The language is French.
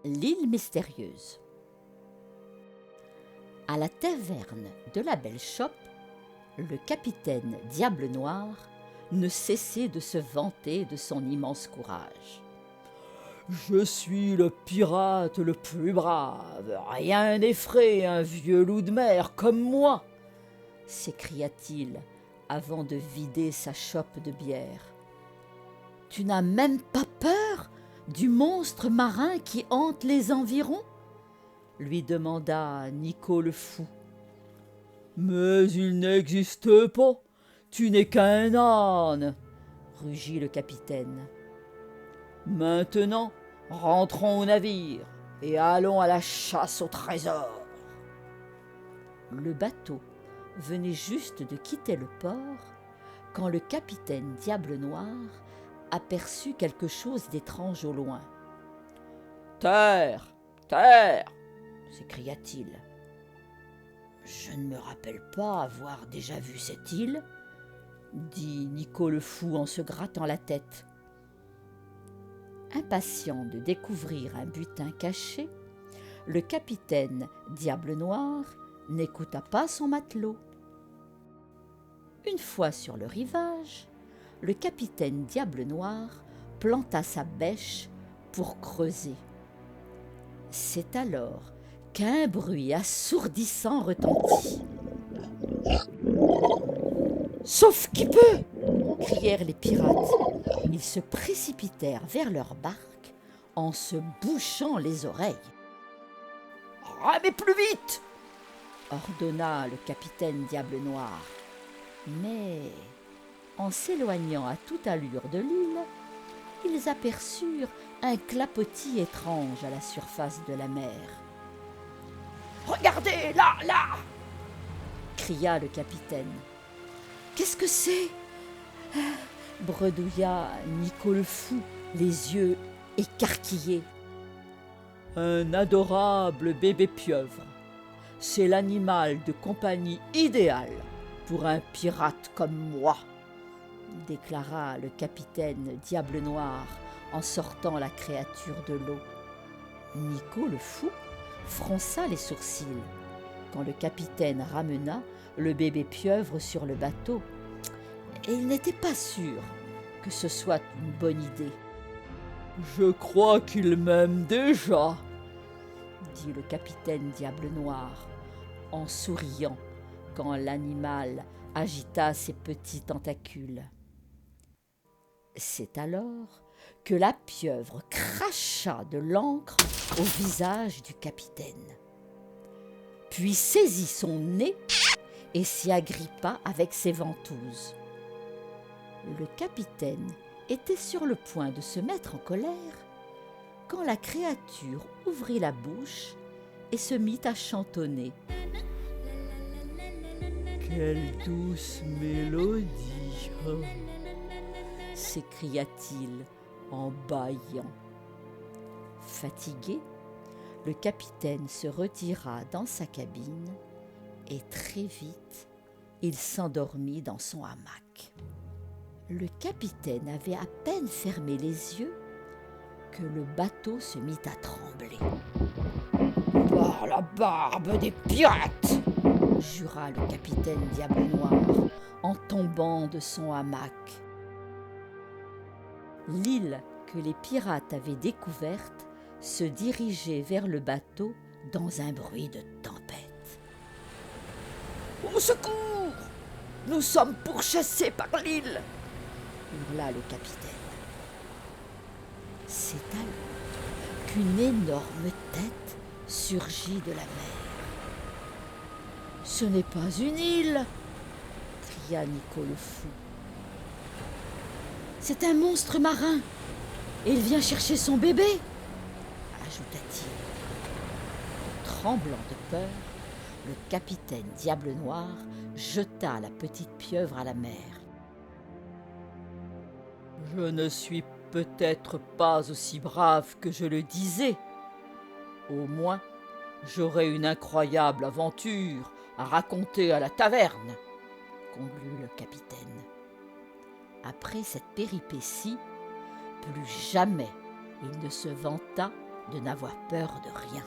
L'île mystérieuse. À la taverne de la Belle Chope, le capitaine Diable Noir ne cessait de se vanter de son immense courage. « Je suis le pirate le plus brave, rien n'effraie un vieux loup de mer comme moi !» s'écria-t-il avant de vider sa chope de bière. « Tu n'as même pas peur du monstre marin qui hante les environs ?» lui demanda Nico le fou. « Mais il n'existe pas, tu n'es qu'un âne !» rugit le capitaine. « Maintenant, rentrons au navire et allons à la chasse au trésor. » Le bateau venait juste de quitter le port quand le capitaine Diable Noir aperçut quelque chose d'étrange au loin. « Terre, terre !» s'écria-t-il. « Je ne me rappelle pas avoir déjà vu cette île, » dit Nico le fou en se grattant la tête. Impatient de découvrir un butin caché, le capitaine Diable Noir n'écouta pas son matelot. Une fois sur le rivage, le capitaine Diable Noir planta sa bêche pour creuser. C'est alors qu'un bruit assourdissant retentit. « Sauf qui peut !» crièrent les pirates. Ils se précipitèrent vers leur barque en se bouchant les oreilles. « Ramez plus vite !» ordonna le capitaine Diable Noir. Mais, en s'éloignant à toute allure de l'île, ils aperçurent un clapotis étrange à la surface de la mer. « Regardez, là, là !» cria le capitaine. « Qu'est-ce que c'est ?» bredouilla Nico le fou, les yeux écarquillés. « Un adorable bébé pieuvre. C'est l'animal de compagnie idéal pour un pirate comme moi, » déclara le capitaine Diable Noir en sortant la créature de l'eau. Nico le fou fronça les sourcils quand le capitaine ramena le bébé pieuvre sur le bateau. Et il n'était pas sûr que ce soit une bonne idée. « Je crois qu'il m'aime déjà, » dit le capitaine Diable Noir en souriant quand l'animal agita ses petits tentacules. C'est alors que la pieuvre cracha de l'encre au visage du capitaine, puis saisit son nez et s'y agrippa avec ses ventouses. Le capitaine était sur le point de se mettre en colère quand la créature ouvrit la bouche et se mit à chantonner. « Quelle douce mélodie !» s'écria-t-il en bâillant. Fatigué, le capitaine se retira dans sa cabine et très vite, il s'endormit dans son hamac. Le capitaine avait à peine fermé les yeux que le bateau se mit à trembler. « Par la barbe des pirates !» jura le capitaine Diable Noir en tombant de son hamac. L'île que les pirates avaient découverte se dirigeait vers le bateau dans un bruit de tempête. « Au secours ! Nous sommes pourchassés par l'île !» hurla le capitaine. C'est alors qu'une énorme tête surgit de la mer. « Ce n'est pas une île !» cria Nico le fou. « C'est un monstre marin et il vient chercher son bébé !» ajouta-t-il. Tremblant de peur, le capitaine Diable Noir jeta la petite pieuvre à la mer. « Je ne suis peut-être pas aussi brave que je le disais. Au moins, j'aurai une incroyable aventure à raconter à la taverne, » conclut le capitaine. Après cette péripétie, plus jamais il ne se vanta de n'avoir peur de rien.